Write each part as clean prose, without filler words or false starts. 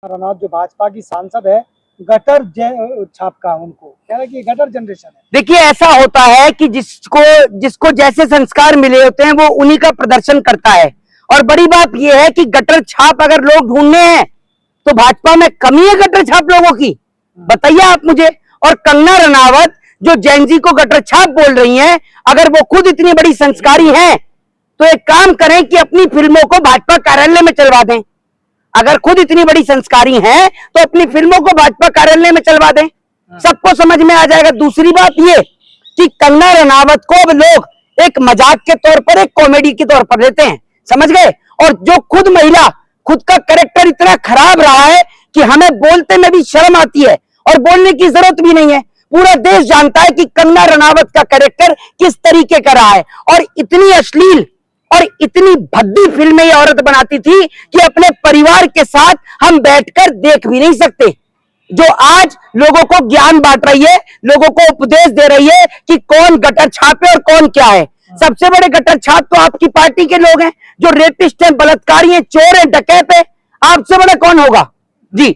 रनौत जो भाजपा की सांसद है, गटर छाप का उनको कह रहा है कि गटर जनरेशन है। देखिए, ऐसा होता है कि जिसको जैसे संस्कार मिले होते हैं वो उन्हीं का प्रदर्शन करता है। और बड़ी बात यह है कि गटर छाप अगर लोग ढूंढने हैं तो भाजपा में कमी है गटर छाप लोगों की, बताइए आप मुझे। और कंगना रनावत जो जैन जी को गटर छाप बोल रही हैं, अगर वो खुद इतनी बड़ी संस्कारी हैं तो एक काम करें कि अपनी फिल्मों को भाजपा कार्यालय में चलवा दें। अगर खुद इतनी बड़ी संस्कारी हैं तो अपनी फिल्मों को भाजपा कार्यालय में चलवा दें, सबको समझ में आ जाएगा। दूसरी बात ये कि कंगना रनावत को अब लोग एक मजाक के तौर पर, एक कॉमेडी के तौर पर लेते हैं, समझ गए। और जो खुद महिला, खुद का कैरेक्टर इतना खराब रहा है कि हमें बोलते में भी शर्म आती है और बोलने की जरूरत भी नहीं है। पूरा देश जानता है कि कंगना रनावत का कैरेक्टर किस तरीके का रहा है। और इतनी अश्लील और इतनी भद्दी फिल्में ये औरत बनाती थी कि अपने परिवार के साथ हम बैठकर देख भी नहीं सकते। जो आज लोगों को ज्ञान बांट रही है, लोगों को उपदेश दे रही है कि कौन गटर छाप है और कौन क्या है। सबसे बड़े गटर छाप तो आपकी पार्टी के लोग हैं, जो रेपिस्ट हैं, बलात्कारी हैं, चोर हैं, डकैत हैं। आपसे बड़ा कौन होगा जी।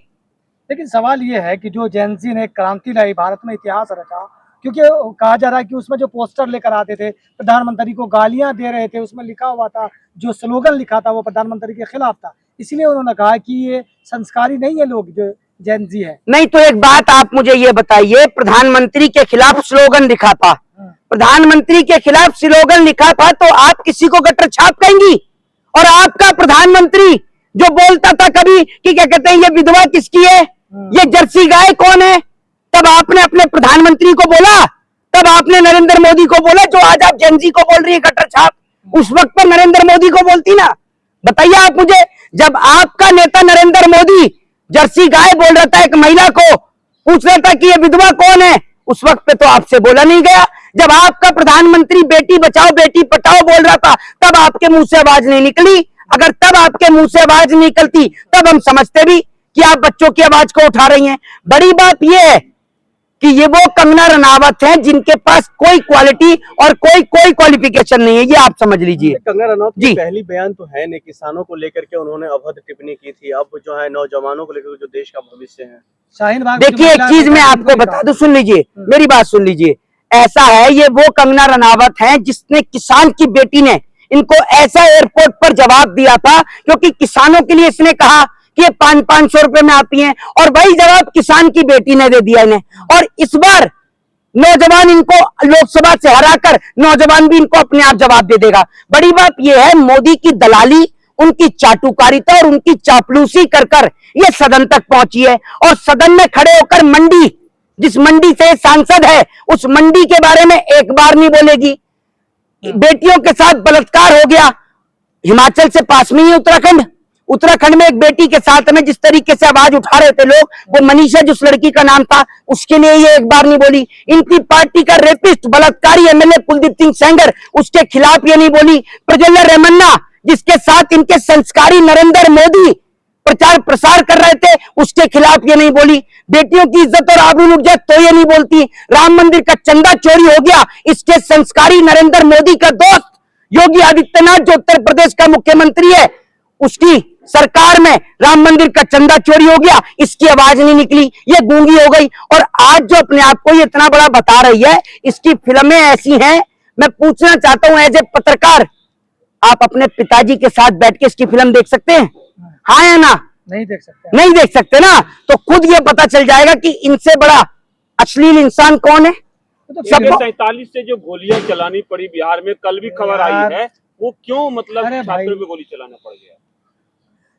लेकिन सवाल ये है कि जो जैनजी ने क्रांति लाई, भारत में इतिहास रचा, क्योंकि कहा जा रहा है कि उसमें जो पोस्टर लेकर आते थे, प्रधानमंत्री को गालियां दे रहे थे, उसमें लिखा हुआ था, जो स्लोगन लिखा था वो प्रधानमंत्री के खिलाफ था। इसलिए उन्होंने कहा कि ये संस्कारी नहीं है लोग जो जैनजी है। नहीं तो एक बात आप मुझे ये बताइए, प्रधानमंत्री के खिलाफ स्लोगन लिखा था, प्रधानमंत्री के खिलाफ स्लोगन लिखा था तो आप किसी को गटर छाप कहेंगी? और आपका प्रधानमंत्री जो बोलता था कभी कि क्या कहते हैं ये विधवा किसकी है, ये जर्सी गाय कौन है, तब आपने अपने प्रधानमंत्री को बोला, तब आपने नरेंद्र मोदी को बोला, जो आज आप जैनजी को बोल रही है गटर छाप। उस वक्त पर नरेंद्र मोदी को बोलती ना। बताइए आप मुझे, जब आपका नेता नरेंद्र मोदी जर्सी गाय बोल रहा था, एक महिला को पूछ रहा था कि ये विधवा कौन है, उस वक्त पे तो आपसे बोला नहीं गया। जब आपका प्रधानमंत्री बेटी बचाओ बेटी पढ़ाओ बोल रहा था, तब आपके मुंह से आवाज नहीं निकली। अगर तब आपके मुंह से आवाज निकलती तब हम समझते भी कि आप बच्चों की आवाज को उठा रही हैं। बड़ी बात यह है कि ये वो कंगना रनावत हैं जिनके पास कोई क्वालिटी और कोई क्वालिफिकेशन नहीं है, ये आप समझ लीजिए। कंगना रनौत की पहली बयान तो है नहीं, किसानों को लेकर के उन्होंने अभद्र टिप्पणी की थी। अब जो है नौजवानों को लेकर जो देश का भविष्य है, शाहीन बाग देखिए एक चीज मैं आपको बता दूं, सुन लीजिए मेरी बात सुन लीजिए। ऐसा है, ये वो कंगना रनावत हैं जिसने किसान की बेटी ने इनको ऐसा एयरपोर्ट पर जवाब दिया था, क्योंकि किसानों के लिए इसने कहा कि ये 500 रुपए में आती हैं, और वही जवाब किसान की बेटी ने दे दिया इन्हें। और इस बार नौजवान इनको लोकसभा से हराकर नौजवान भी इनको अपने आप जवाब दे देगा। बड़ी बात यह है, मोदी की दलाली, उनकी चाटुकारिता और उनकी चापलूसी कर कर ये सदन तक पहुंची है। और सदन में खड़े होकर मंडी, जिस मंडी से सांसद है, उस मंडी के बारे में एक बार नहीं बोलेगी। बेटियों के साथ बलात्कार हो गया, हिमाचल से पास में ही उत्तराखंड, उत्तराखंड में एक बेटी के साथ में जिस तरीके से आवाज उठा रहे थे लोग, वो मनीषा जिस लड़की का नाम था, उसके लिए ये एक बार नहीं बोली। इनकी पार्टी का रेपिस्ट बलात्कारी एमएलए कुलदीप सिंह सेंगर, उसके खिलाफ ये नहीं बोली। प्रज्वल्ला रेमन्ना जिसके साथ इनके संस्कारी नरेंद्र मोदी प्रचार प्रसार कर रहे थे, उसके खिलाफ ये नहीं बोली। बेटियों की इज्जत और आबरू लुट जाए तो ये नहीं बोलती। राम मंदिर का चंदा चोरी हो गया, इसके संस्कारी नरेंद्र मोदी का दोस्त योगी आदित्यनाथ जो उत्तर प्रदेश का मुख्यमंत्री है, उसकी सरकार में राम मंदिर का चंदा चोरी हो गया, इसकी आवाज नहीं निकली, ये गूंगी हो गई। और आज जो अपने आप को ये इतना बड़ा बता रही है, इसकी फिल्में ऐसी हैं। मैं पूछना चाहता हूं एज ए पत्रकार, आप अपने पिताजी के साथ बैठ के इसकी फिल्म देख सकते हैं? हाँ या ना? नहीं देख सकते, नहीं देख सकते ना। तो खुद ये पता चल जाएगा कि इनसे बड़ा अश्लील इंसान कौन है। तो 47 से जो गोलियां चलानी पड़ी बिहार में, कल भी खबर आई है, वो क्यों मतलब छात्रों पे गोली चलाना पड़ गया?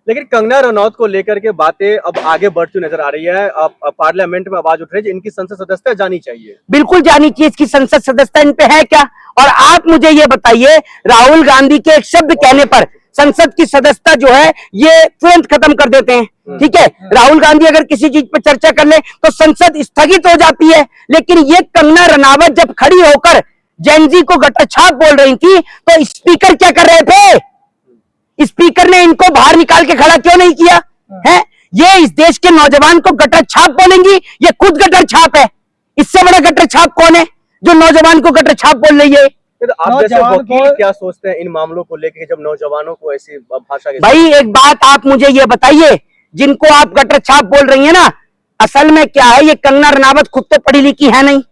लेकिन कंगना रनौत को लेकर के बातें अब आगे बढ़ती नजर आ रही है। अब पार्लियामेंट में आवाज उठ रही है, इनकी संसद सदस्यता जानी चाहिए। बिल्कुल जानी चाहिए, इसकी संसद सदस्यता इन पे है क्या? और आप मुझे ये बताइए, राहुल गांधी के एक शब्द कहने पर संसद की सदस्यता जो है ये तुरंत खत्म कर देते हैं, ठीक है। राहुल गांधी अगर किसी चीज पर चर्चा कर ले तो संसद स्थगित हो जाती है। लेकिन ये कंगना रनावत जब खड़ी होकर जैनजी को गटर छाप बोल रही थी तो स्पीकर क्या कर रहे थे? स्पीकर ने इनको बाहर निकाल के खड़ा क्यों नहीं किया है? ये इस देश के नौजवान को गटर छाप बोलेंगी, ये खुद गटर छाप है। इससे बड़ा गटर छाप कौन है जो नौजवान को गटर छाप बोल रही है? आप जैसे वकील क्या सोचते हैं इन मामलों को लेकर, जब नौजवानों को ऐसी भाषा के? भाई एक बात आप मुझे ये बताइए, जिनको आप गटर छाप बोल रही है ना, असल में क्या है, ये कंगना रनावत खुद तो पढ़ी लिखी है नहीं,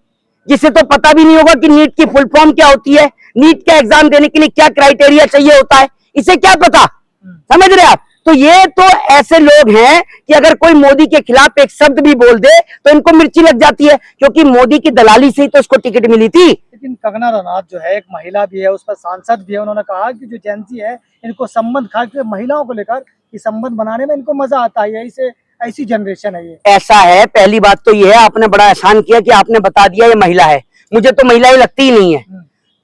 जिसे तो पता भी नहीं होगा कि नीट की फुल फॉर्म क्या होती है, नीट का एग्जाम देने के लिए क्या क्राइटेरिया चाहिए होता है, इसे क्या पता। समझ रहे आप? तो ये तो ऐसे लोग हैं कि अगर कोई मोदी के खिलाफ एक शब्द भी बोल दे तो इनको मिर्ची लग जाती है, क्योंकि मोदी की दलाली से ही तो इसको टिकट मिली थी। लेकिन कंगना रनौत जो है एक महिला भी है, उस पर सांसद भी है, उन्होंने कहा कि जो जेंजी है इनको संबंध, खासकर महिलाओं को लेकर कि संबंध बनाने में इनको मजा आता है, इसे ऐसी जनरेशन है ये। ऐसा है, पहली बात तो ये है, आपने बड़ा एहसान किया कि आपने बता दिया ये महिला है, मुझे तो महिलाएं लगती ही नहीं है,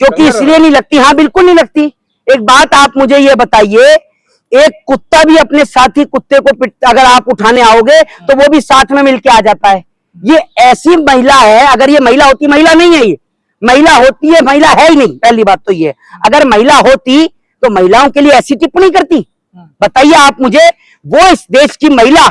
क्योंकि इसलिए नहीं लगती, हाँ बिल्कुल नहीं लगती। एक बात आप मुझे ये बताइए, एक कुत्ता भी अपने साथी कुत्ते को अगर आप उठाने आओगे तो वो भी साथ में मिलके आ जाता है। ये ऐसी महिला है, अगर ये महिला होती, महिला नहीं है ये, महिला होती है, महिला है ही नहीं, पहली बात तो ये। अगर महिला होती तो महिलाओं के लिए ऐसी टिप्पणी करती? बताइए आप मुझे, वो इस देश की महिला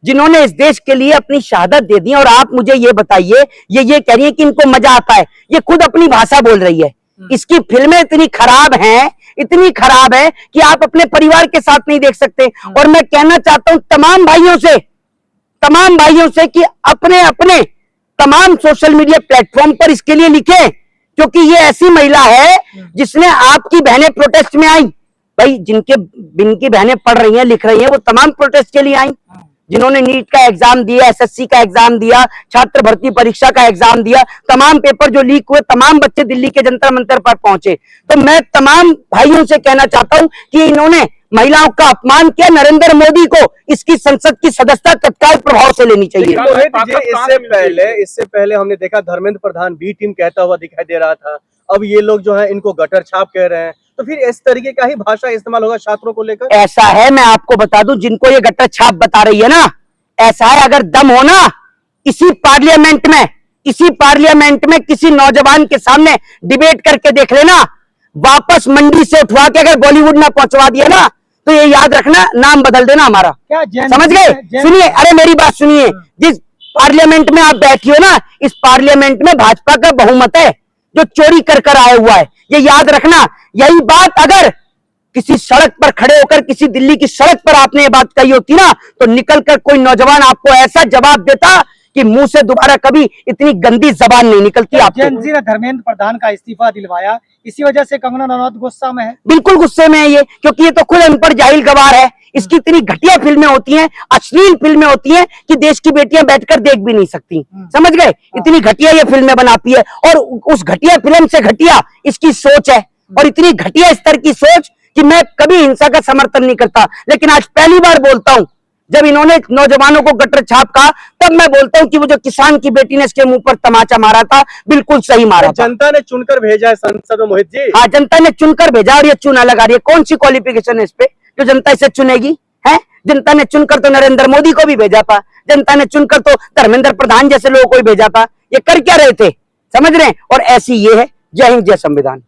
जिन्होंने इस देश के लिए अपनी शहादत दे दी, और आप मुझे ये बताइए, ये कह रही है कि इनको मजा आता है, ये खुद अपनी भाषा बोल रही है। इसकी फिल्में इतनी खराब हैं, इतनी खराब है कि आप अपने परिवार के साथ नहीं देख सकते। और मैं कहना चाहता हूं तमाम भाइयों से कि अपने अपने तमाम सोशल मीडिया प्लेटफॉर्म पर इसके लिए लिखें, क्योंकि ये ऐसी महिला है जिसने आपकी बहनें प्रोटेस्ट में आई, भाई जिनकी बहनें पढ़ रही हैं, लिख रही हैं, वो तमाम प्रोटेस्ट के लिए आई, जिन्होंने नीट का एग्जाम दिया, एसएससी का एग्जाम दिया, छात्र भर्ती परीक्षा का एग्जाम दिया, तमाम पेपर जो लीक हुए, तमाम बच्चे दिल्ली के जंतर मंतर पर पहुंचे। तो मैं तमाम भाइयों से कहना चाहता हूं कि इन्होंने महिलाओं का अपमान किया, नरेंद्र मोदी को इसकी संसद की सदस्यता तत्काल प्रभाव से लेनी चाहिए। मोहित जी, इससे पहले हमने देखा धर्मेंद्र प्रधान बी टीम कहता हुआ दिखाई दे रहा था, अब ये लोग जो है इनको गटर छाप कह रहे हैं, तो फिर इस तरीके का ही भाषा इस्तेमाल होगा छात्रों को लेकर? ऐसा है, मैं आपको बता दूं, जिनको ये गटर छाप बता रही है ना, ऐसा है, अगर दम हो ना, इसी पार्लियामेंट में किसी नौजवान के सामने डिबेट करके देख लेना, वापस मंडी से उठवा के अगर बॉलीवुड में पहुंचवा दिया ना, तो ये याद रखना, नाम बदल देना हमारा। क्या समझ गए? सुनिए, अरे मेरी बात सुनिए, जिस पार्लियामेंट में आप बैठी हो ना, इस पार्लियामेंट में भाजपा का बहुमत है, जो चोरी कर आया हुआ है, ये याद रखना। यही बात अगर किसी सड़क पर खड़े होकर किसी दिल्ली की सड़क पर आपने ये बात कही होती ना, तो निकलकर कोई नौजवान आपको ऐसा जवाब देता कि मुंह से दोबारा कभी इतनी गंदी जबान नहीं निकलती आपको। जेंजी ने धर्मेंद्र प्रधान का इस्तीफा दिलवाया, इसी वजह से कंगना रनौत गुस्सा में है। बिल्कुल गुस्से में है ये, क्योंकि ये तो खुद अनपढ़ जाहिल गवार है। इसकी इतनी घटिया फिल्में होती हैं, अश्लील फिल्में होती हैं कि देश की बेटियां बैठकर देख भी नहीं सकती। समझ गए? इतनी घटिया ये फिल्में बनाती है, और उस घटिया फिल्म से घटिया इसकी सोच है, और इतनी घटिया स्तर की सोच कि मैं कभी हिंसा का समर्थन नहीं करता, लेकिन आज पहली बार बोलता हूं, जब इन्होंने नौजवानों को गटर छाप कहा, तब मैं बोलता हूं कि वो जो किसान की बेटी ने इसके मुंह पर तमाचा मारा था, बिल्कुल सही मारा था। जनता ने चुनकर भेजा है संसद में मोहित जी। हाँ, जनता ने चुनकर भेजा, और ये चुना लगा रही है। कौन सी क्वालिफिकेशन है इस पे जो जनता इसे चुनेगी? है, जनता ने चुनकर तो नरेंद्र मोदी को भी भेजा था, जनता ने चुनकर तो धर्मेंद्र प्रधान जैसे लोगों को भी भेजा था। ये कर क्या रहे थे? समझ रहे हैं? और ऐसी ये है। जय हिंद, जय संविधान।